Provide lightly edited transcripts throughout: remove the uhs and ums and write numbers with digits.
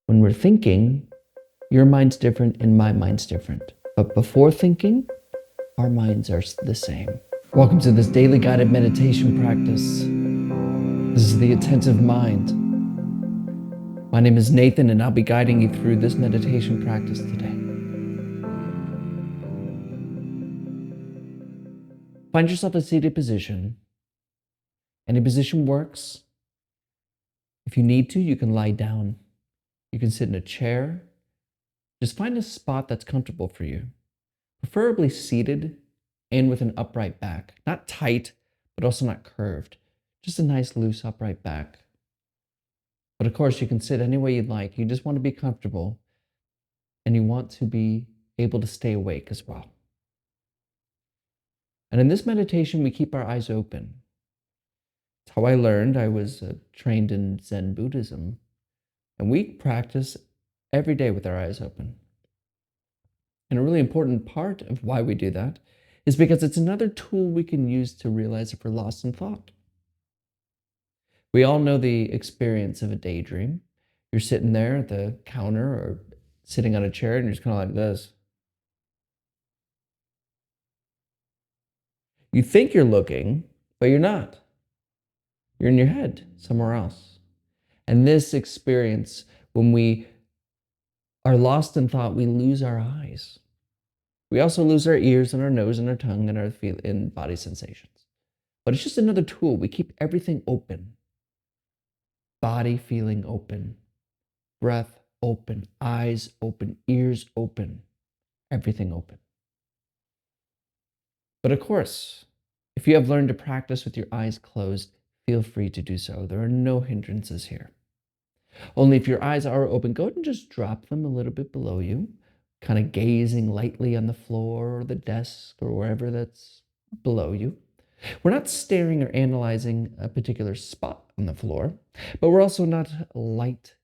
When we're thinking, your mind's different and my mind's different. But before thinking, our minds are the same. Welcome to this daily guided meditation practice. This is the Attentive Mind. My name is Nathan, and I'll be guiding you through this meditation practice today. Find yourself a seated position. Any position works. If you need to, you can lie down. You can sit in a chair. Just find a spot that's comfortable for you, preferably seated and with an upright back. Not tight, but also not curved. Just a nice, loose, upright back. But of course, you can sit any way you'd like. You just want to be comfortable, and you want to be able to stay awake as well. And in this meditation, we keep our eyes open. It's how I learned. I was trained in Zen Buddhism, and we practice every day with our eyes open. And a really important part of why we do that is because it's another tool we can use to realize if we're lost in thought. We all know the experience of a daydream. You're sitting there at the counter or sitting on a chair and you're just kind of like this. You think you're looking, but you're not. You're in your head somewhere else. And this experience, when we are lost in thought, we lose our eyes. We also lose our ears and our nose and our tongue and our and body sensations. But it's just another tool. We keep everything open. Body feeling open, breath open, eyes open, ears open, everything open. But of course, if you have learned to practice with your eyes closed, feel free to do so. There are no hindrances here. Only if your eyes are open, go ahead and just drop them a little bit below you, kind of gazing lightly on the floor or the desk or wherever that's below you. We're not staring or analyzing a particular spot on the floor, but we're also not light,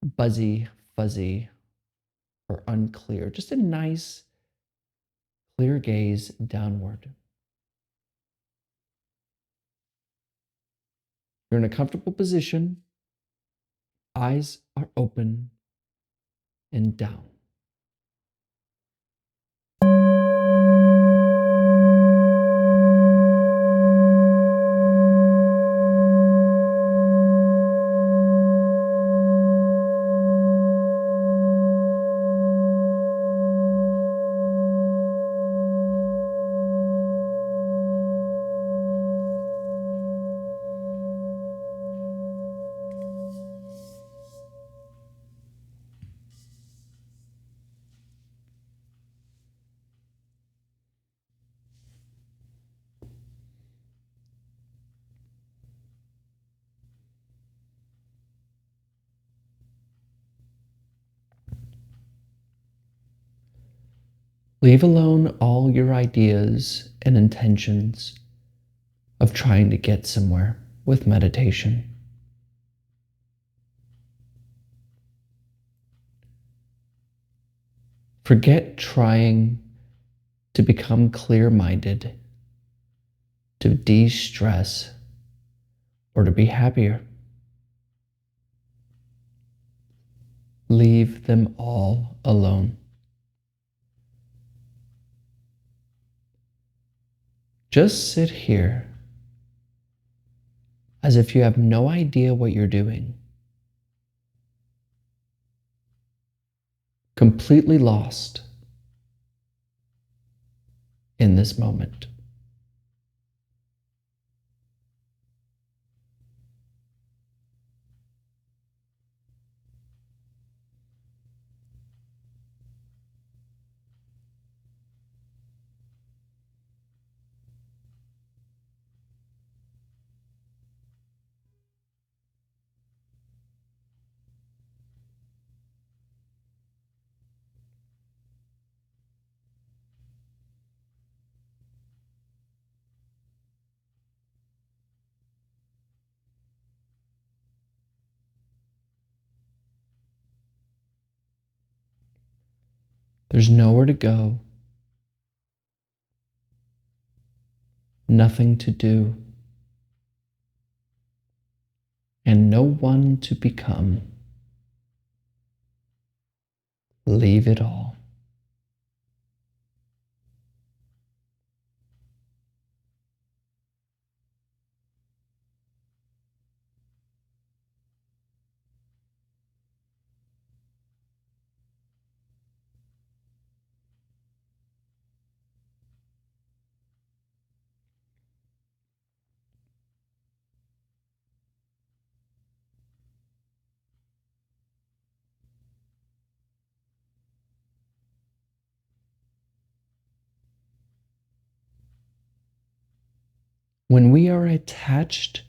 buzzy, fuzzy, or unclear. Just a nice, clear gaze downward. You're in a comfortable position. Eyes are open and down. Leave alone all your ideas and intentions of trying to get somewhere with meditation. Forget trying to become clear-minded, to de-stress, or to be happier. Leave them all alone. Just sit here as if you have no idea what you're doing. Completely lost in this moment. There's nowhere to go, nothing to do, and no one to become. Leave it all. When we are attached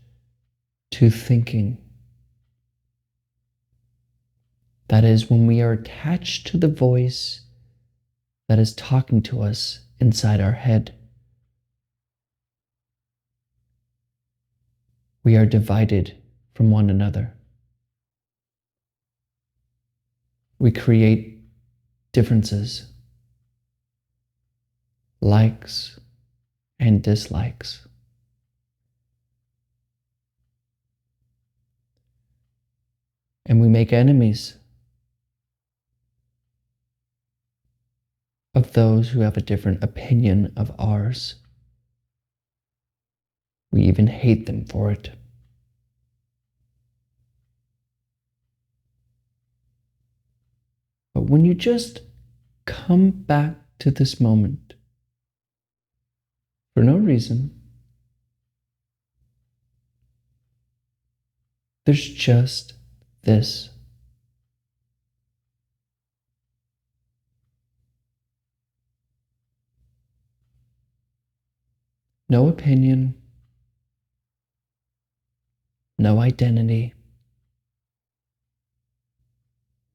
to thinking, that is, when we are attached to the voice that is talking to us inside our head, we are divided from one another. We create differences, likes and dislikes. And we make enemies of those who have a different opinion of ours. We even hate them for it. But when you just come back to this moment for no reason, there's just this. No opinion, no identity,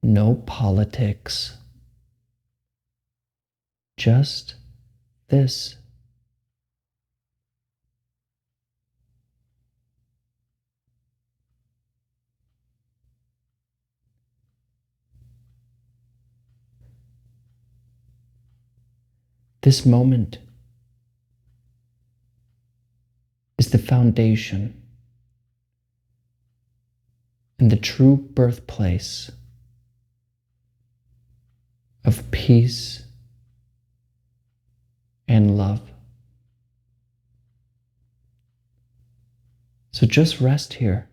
no politics, just this. This moment is the foundation and the true birthplace of peace and love. So just rest here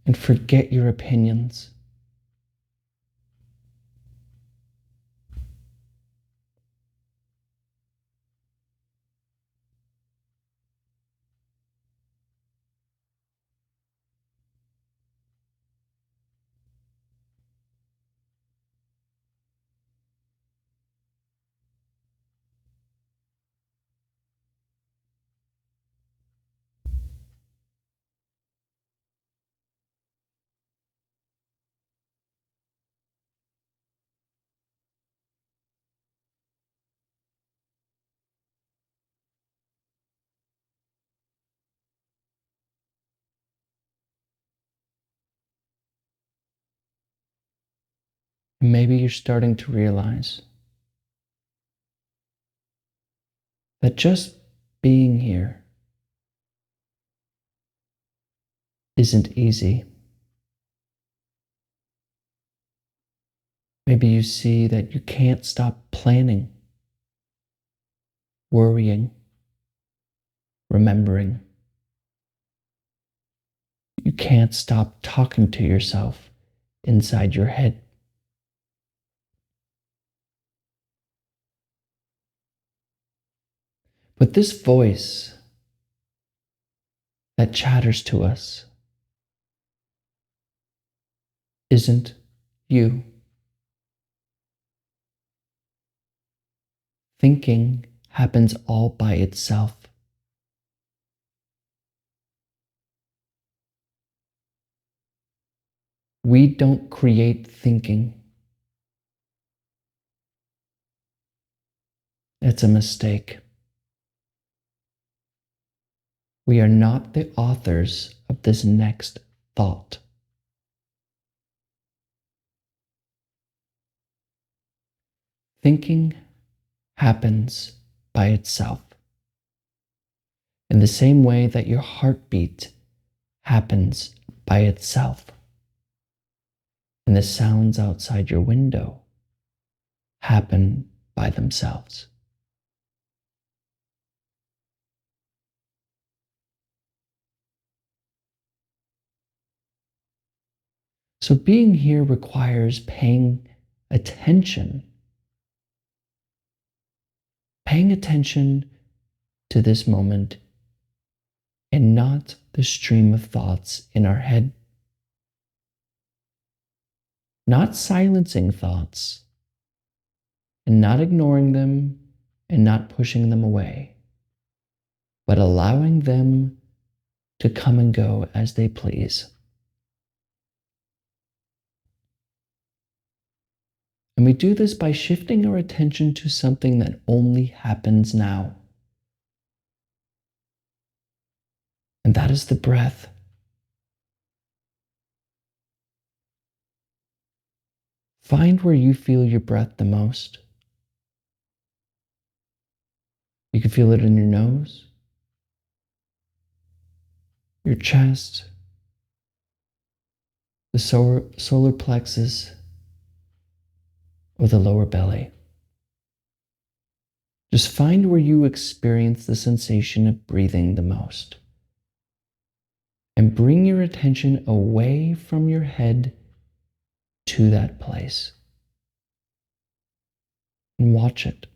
and forget your opinions. Maybe you're starting to realize that just being here isn't easy. Maybe you see that you can't stop planning, worrying, remembering. You can't stop talking to yourself inside your head. But this voice that chatters to us isn't you. Thinking happens all by itself. We don't create thinking. It's a mistake. We are not the authors of this next thought. Thinking happens by itself, in the same way that your heartbeat happens by itself. and the sounds outside your window happen by themselves. So being here requires paying attention to this moment and not the stream of thoughts in our head. Not silencing thoughts and not ignoring them and not pushing them away, but allowing them to come and go as they please. And we do this by shifting our attention to something that only happens now. And that is the breath. Find where you feel your breath the most. You can feel it in your nose, your chest, the solar plexus, or the lower belly. Just find where you experience the sensation of breathing the most. And bring your attention away from your head to that place. And watch it.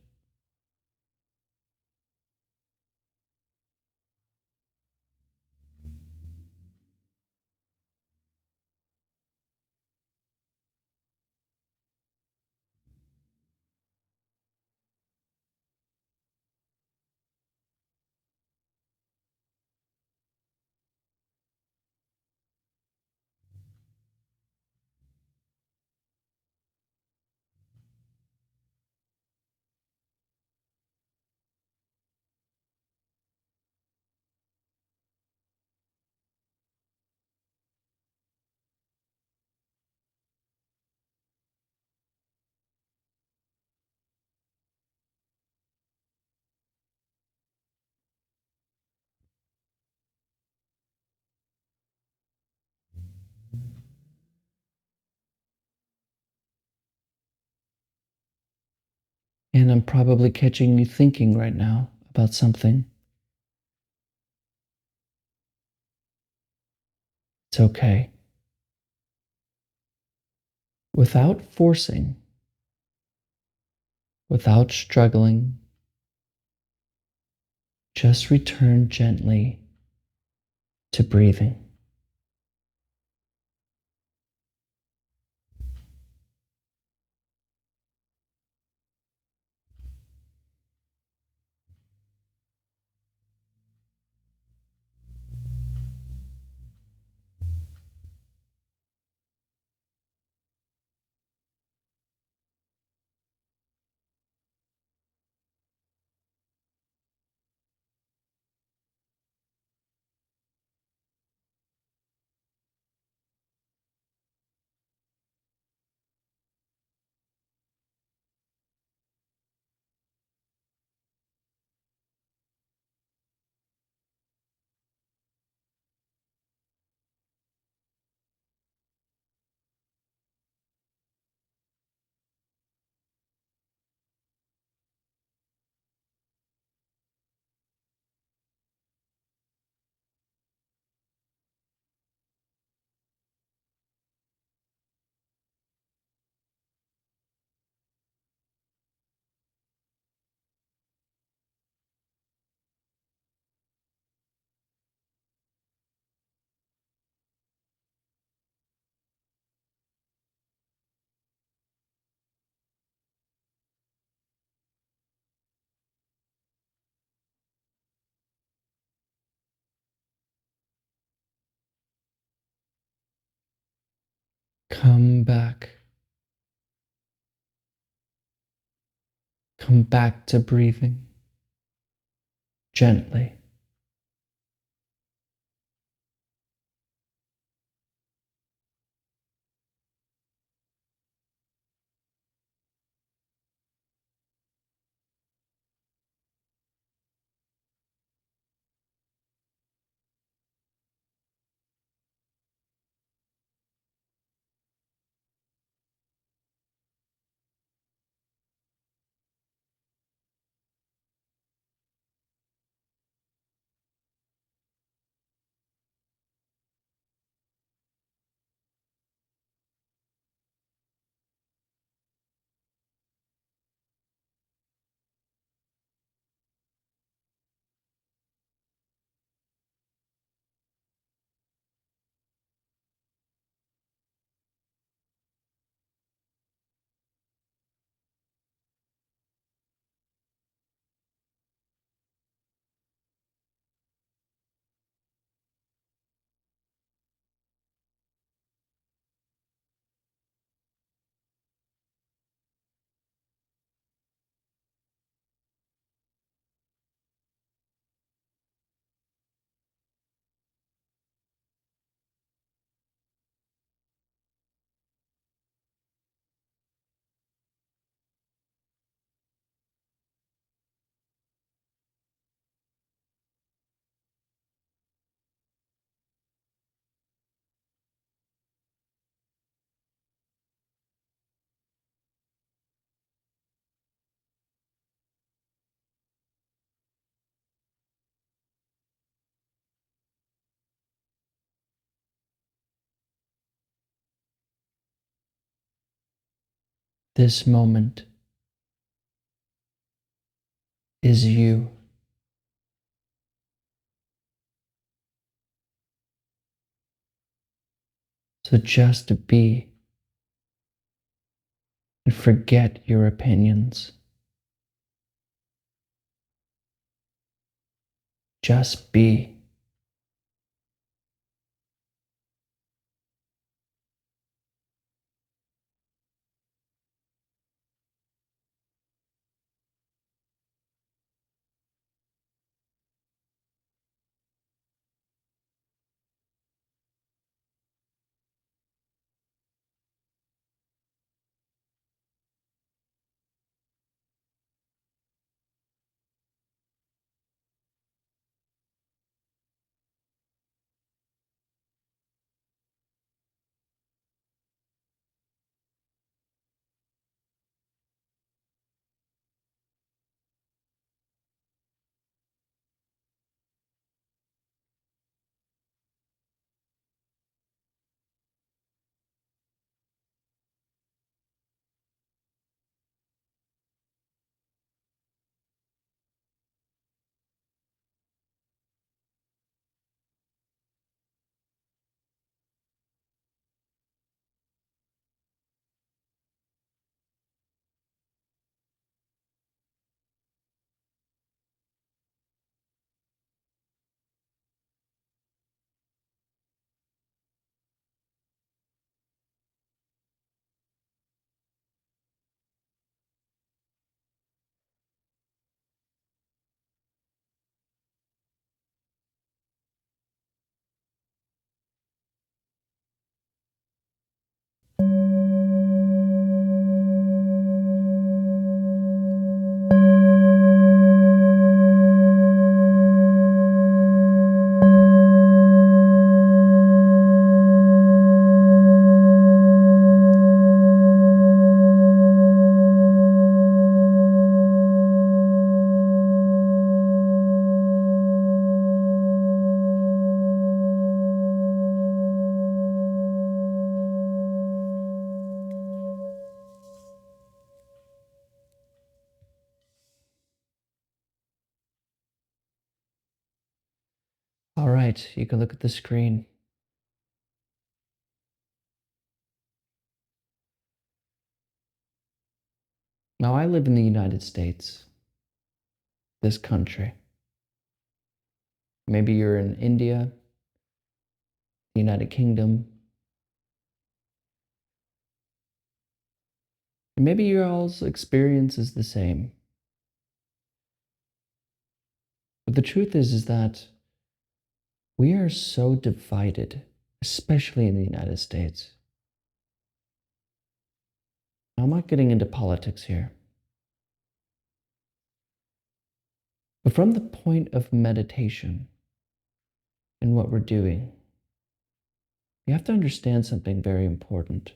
And I'm probably catching you thinking right now about something. It's okay. Without forcing, without struggling, just return gently to breathing. Come back. Come back to breathing gently. This moment is you. So just be and forget your opinions. Just be. All right, you can look at the screen. Now, I live in the United States, this country. Maybe you're in India, the United Kingdom. And maybe your all's experience is the same. But the truth is that we are so divided, especially in the United States. Now, I'm not getting into politics here. But from the point of meditation and what we're doing, you have to understand something very important.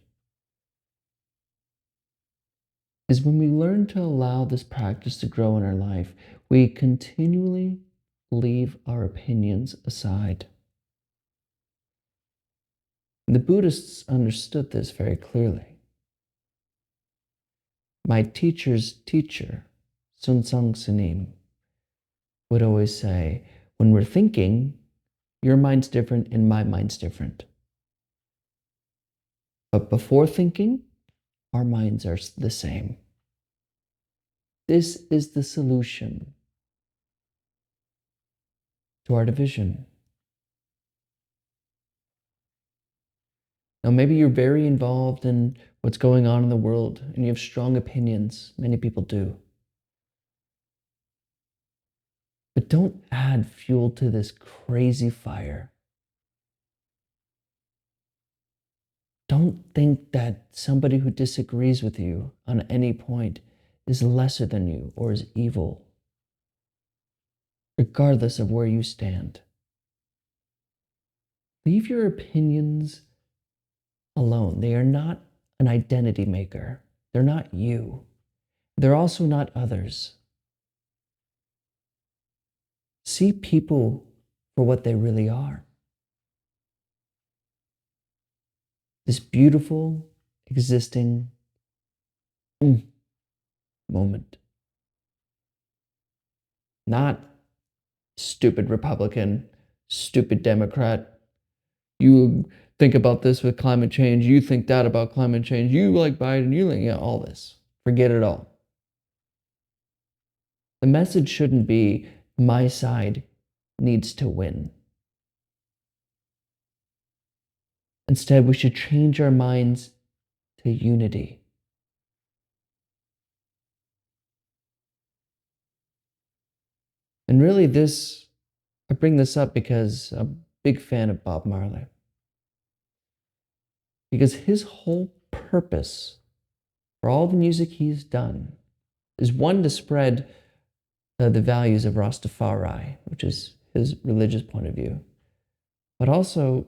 Is when we learn to allow this practice to grow in our life, we continually leave our opinions aside. The Buddhists understood this very clearly. My teacher's teacher, Sun Sung Sunim, would always say, when we're thinking, your mind's different and my mind's different. But before thinking, our minds are the same. This is the solution to our division. Now, maybe you're very involved in what's going on in the world and you have strong opinions. Many people do. But don't add fuel to this crazy fire. Don't think that somebody who disagrees with you on any point is lesser than you or is evil, regardless of where you stand. Leave your opinions alone. They are not an identity maker. They're not you. They're also not others. See people for what they really are. This beautiful, existing mm, moment. Not stupid Republican, stupid Democrat. You think about this with climate change. You think that about climate change. You like Biden. You like, yeah, all this. Forget it all. The message shouldn't be my side needs to win. Instead, we should change our minds to unity. And really, I bring this up because I'm a big fan of Bob Marley. Because his whole purpose for all the music he's done is one, to spread the values of Rastafari, which is his religious point of view, but also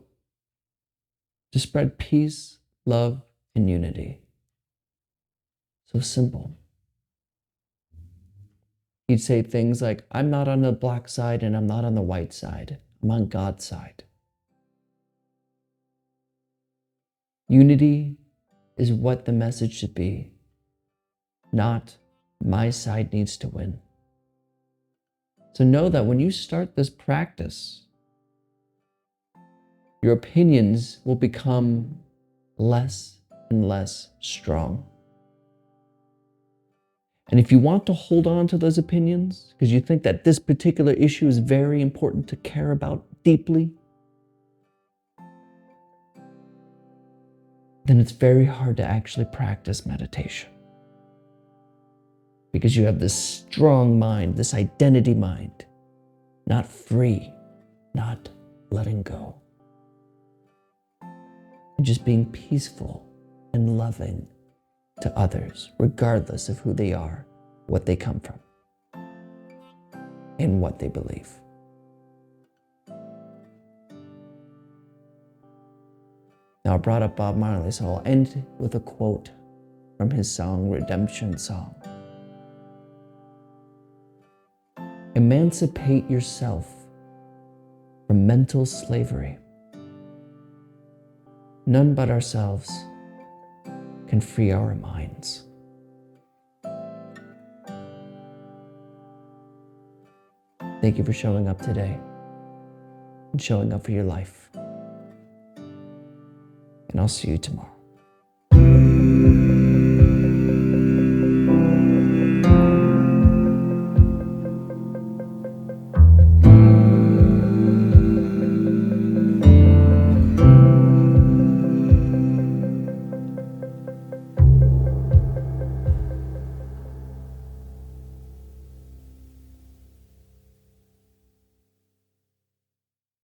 to spread peace, love, and unity. So simple. He'd say things like, I'm not on the black side and I'm not on the white side. I'm on God's side. Unity is what the message should be, not my side needs to win. So know that when you start this practice, your opinions will become less and less strong. And if you want to hold on to those opinions because you think that this particular issue is very important to care about deeply, then it's very hard to actually practice meditation. Because you have this strong mind, this identity mind, not free, not letting go. And just being peaceful and loving to others, regardless of who they are, what they come from, and what they believe. Now, I brought up Bob Marley, so I'll end with a quote from his song, Redemption Song. Emancipate yourself from mental slavery. None but ourselves can free our minds. Thank you for showing up today and showing up for your life. And I'll see you tomorrow.